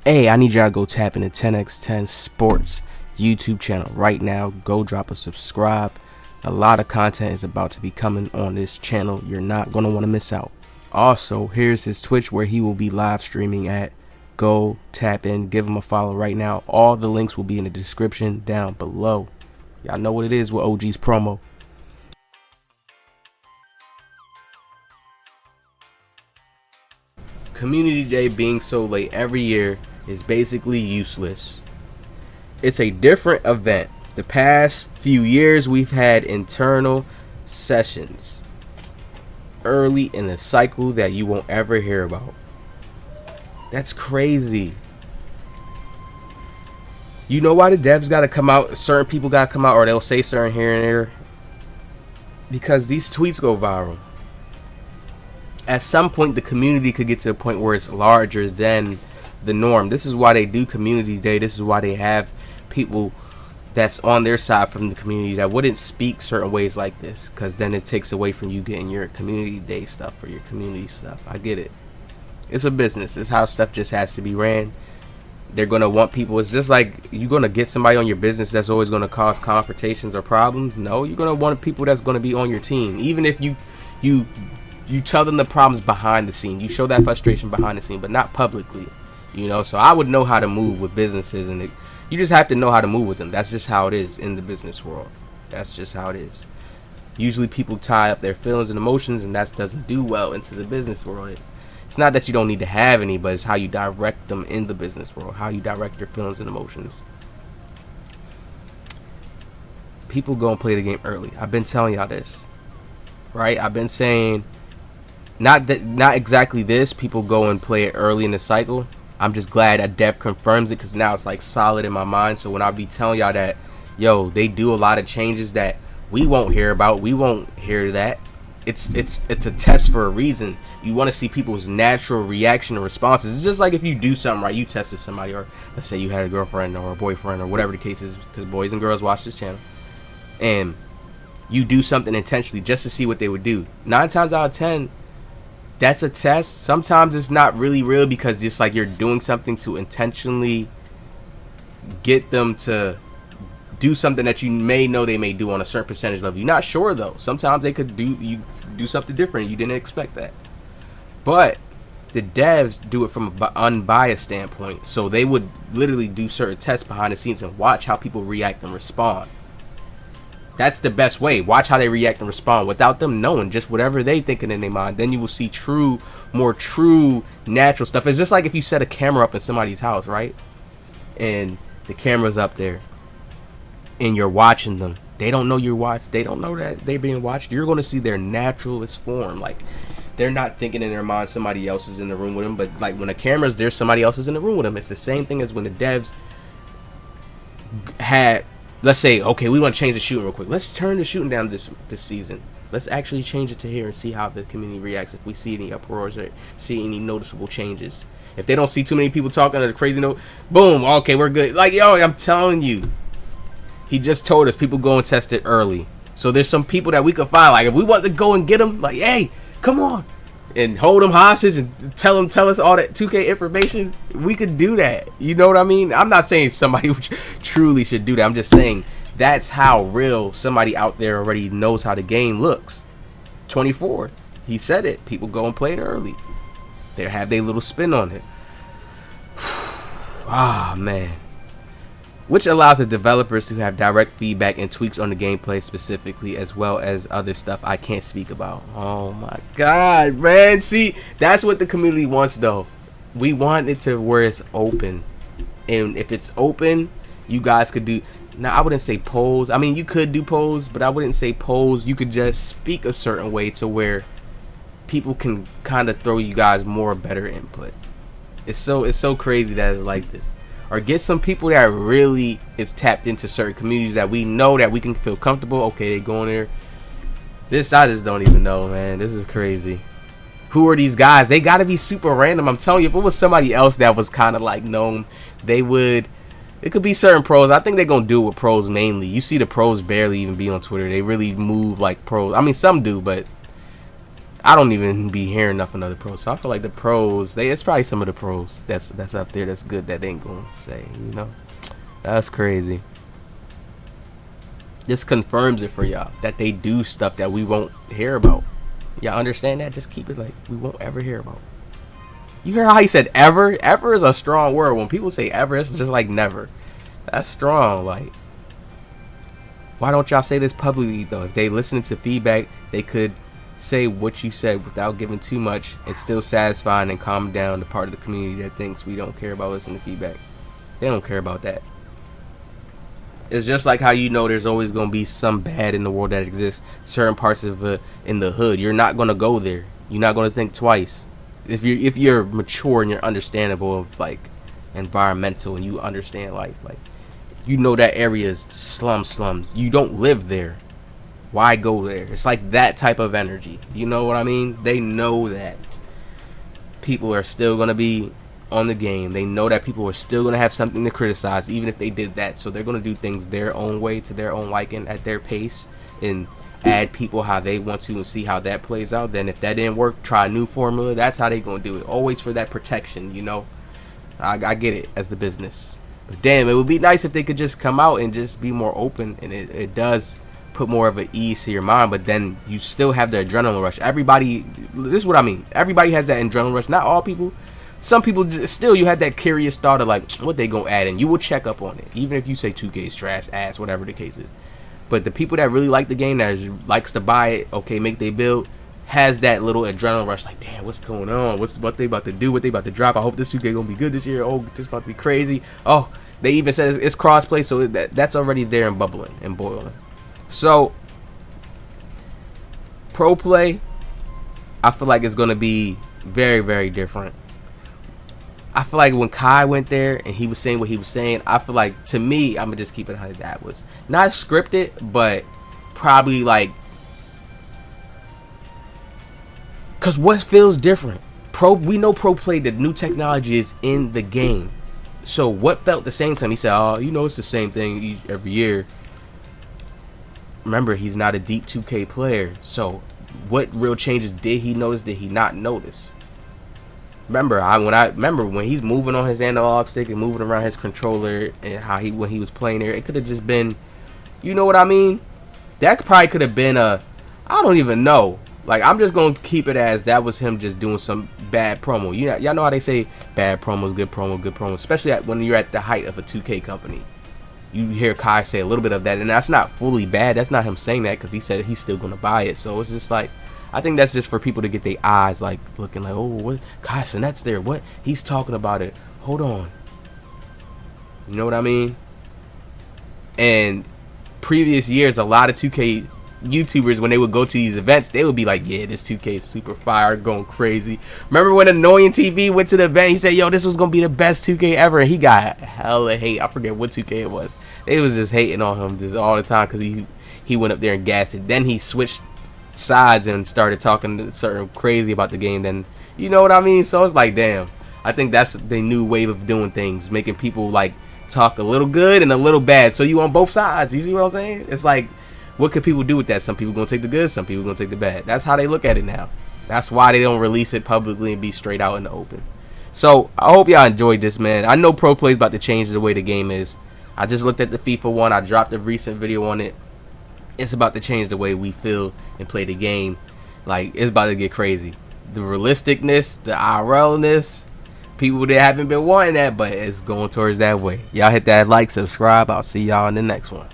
Hey, I need y'all to go tap into 10x10 Sports YouTube channel right now. Go drop a subscribe. A lot of content is about to be coming on this channel. You're not going to want to miss out. Also, here's his Twitch where he will be live streaming at. Go tap in, give him a follow right now. All the links will be in the description down below. Y'all know what it is with OG's promo. Community Day being so late every year is basically useless. It's a different event. The past few years we've had internal sessions early in the cycle that you won't ever hear about. That's crazy. You know why the devs gotta come out, certain people gotta come out, or they'll say certain here and there? Because these tweets go viral. At some point the community could get to a point where it's larger than the norm. This is why they do community day. This is why they have people that's on their side from the community that wouldn't speak certain ways like this, because then it takes away from you getting your community day stuff or your community stuff. I get it. It's a business. It's how stuff just has to be ran. They're going to want people. It's just like you're going to get somebody on your business that's always going to cause confrontations or problems. No, you're going to want people that's going to be on your team. Even if you tell them the problems behind the scene. You show that frustration behind the scene, but not publicly. You know, so I would know how to move with businesses, and you just have to know how to move with them. That's just how it is in the business world. That's just how it is. Usually people tie up their feelings and emotions, and that doesn't do well into the business world. It's not that you don't need to have any, but it's how you direct them in the business world, how you direct your feelings and emotions. People go and play the game early. I've been telling y'all this, right? I've been saying not exactly this. People go and play it early in the cycle. I'm just glad that Dev confirms it, because now it's like solid in my mind. So when I be telling y'all that, yo, they do a lot of changes that we won't hear about, we won't hear that. It's a test for a reason. You want to see people's natural reaction and responses. It's just like if you do something right, you tested somebody, or let's say you had a girlfriend or a boyfriend or whatever the case is, because boys and girls watch this channel, and you do something intentionally just to see what they would do. 9 times out of 10, that's a test. Sometimes it's not really real, because it's like you're doing something to intentionally get them to do something that you may know they may do on a certain percentage level. You're not sure though. Sometimes they could do something different. You didn't expect that. But the devs do it from an unbiased standpoint. So they would literally do certain tests behind the scenes and watch how people react and respond. That's the best way. Watch how they react and respond without them knowing, just whatever they thinking in their mind. Then you will see more true, natural stuff. It's just like if you set a camera up in somebody's house, right? And the camera's up there, and you're watching them. They don't know you're watched. They don't know that they're being watched. You're going to see their naturalist form. Like, they're not thinking in their mind somebody else is in the room with them. But like when the camera's there, somebody else is in the room with them. It's the same thing as when the devs had. Let's say, okay, we want to change the shooting real quick. Let's turn the shooting down this season. Let's actually change it to here and see how the community reacts. If we see any uproars or see any noticeable changes. If they don't see too many people talking at a crazy note, boom, okay, we're good. Like, yo, I'm telling you. He just told us people go and test it early. So there's some people that we could find. Like, if we want to go and get them, like, hey, come on. And hold them hostage and tell us all that 2K information, we could do that. You know what I mean? I'm not saying somebody truly should do that. I'm just saying that's how real somebody out there already knows how the game looks. 24, he said it. People go and play it early. They have their little spin on it. Ah, man. Which allows the developers to have direct feedback and tweaks on the gameplay specifically, as well as other stuff I can't speak about. Oh my god, man. See, that's what the community wants though. We want it to where it's open. And if it's open, you guys could do, now I wouldn't say polls. I mean, you could do polls, but I wouldn't say polls. You could just speak a certain way to where people can kind of throw you guys more better input. It's so crazy that it's like this. Or get some people that really is tapped into certain communities that we know that we can feel comfortable. Okay, they go in there. This, I just don't even know, man. This is crazy. Who are these guys? They got to be super random. I'm telling you, if it was somebody else that was kind of like known, they would. It could be certain pros. I think they're going to do it with pros mainly. You see the pros barely even be on Twitter. They really move like pros. I mean, some do, but I don't even be hearing nothing of the pros. So I feel like the pros, it's probably some of the pros that's up there that's good that they ain't gonna say, you know. That's crazy. This confirms it for y'all that they do stuff that we won't hear about. Y'all understand that? Just keep it like we won't ever hear about. You hear how he said ever? Ever is a strong word. When people say ever, it's just like never. That's strong. Like, why don't y'all say this publicly though? If they listen to feedback, they could say what you said without giving too much and still satisfying and calm down the part of the community that thinks we don't care about listening to feedback. They don't care about that. It's just like how you know there's always going to be some bad in the world that exists. Certain parts of in the hood, you're not going to go there. You're not going to think twice. If you're mature and you're understandable of like environmental and you understand life, like you know that area is slums. You don't live there. Why go there? It's like that type of energy. You know what I mean? They know that people are still going to be on the game. They know that people are still going to have something to criticize even if they did that. So they're going to do things their own way, to their own liking, at their pace, and add people how they want to and see how that plays out. Then if that didn't work, try a new formula. That's how they going to do it. Always for that protection, you know. I get it as the business. But damn, it would be nice if they could just come out and just be more open. And it does put more of an ease to your mind, but then you still have the adrenaline rush. Everybody, this is what I mean. Everybody has that adrenaline rush. Not all people. Some people still, you have that curious thought of like, what they gonna add, and you will check up on it, even if you say 2K is trash, ass, whatever the case is. But the people that really like the game, that likes to buy it, okay, make they build, has that little adrenaline rush. Like, damn, what's going on? What they about to do? What they about to drop? I hope this 2K gonna be good this year. Oh, this about to be crazy. Oh, they even said it's crossplay, so that's already there and bubbling and boiling. So, pro play, I feel like it's going to be very, very different. I feel like when Kai went there and he was saying what he was saying, I feel like, to me, I'm going to just keep it how that was. Not scripted, but probably like, because what feels different? We know pro play, the new technology is in the game. So what felt the same time? He said, oh, you know, it's the same thing every year. Remember, he's not a deep 2K player, so what real changes did he notice? Did he not notice? Remember, when he's moving on his analog stick and moving around his controller, and how when he was playing there, it could have just been, you know what I mean? That probably could have been I don't even know. Like, I'm just gonna keep it as that was him just doing some bad promo. Y'all know how they say bad promos, good promo, especially when you're at the height of a 2K company. You hear Kai say a little bit of that, and that's not fully bad. That's not him saying that, because he said he's still going to buy it. So it's just like, I think that's just for people to get their eyes like looking like, oh, what? Kai Cenat's there. What? He's talking about it. Hold on. You know what I mean? And previous years, a lot of 2K YouTubers, when they would go to these events, they would be like, yeah, this 2K is super fire, going crazy. Remember when Annoying TV went to the event? He said, yo, this was going to be the best 2K ever, and he got hella hate. I forget what 2K it was. They was just hating on him just all the time because he went up there and gassed it. Then he switched sides and started talking certain crazy about the game. Then, you know what I mean? So it's like, damn, I think that's the new wave of doing things, making people like talk a little good and a little bad, so you on both sides. You see what I'm saying? It's like, what could people do with that? Some people gonna take the good, some people gonna take the bad. That's how they look at it now. That's why they don't release it publicly and be straight out in the open. So I hope y'all enjoyed this, man. I know pro play is about to change the way the game is. I just looked at the FIFA one. I dropped a recent video on it. It's about to change the way we feel and play the game. Like, it's about to get crazy. The realisticness, the IRL-ness, people that haven't been wanting that, but it's going towards that way. Y'all hit that like, subscribe. I'll see y'all in the next one.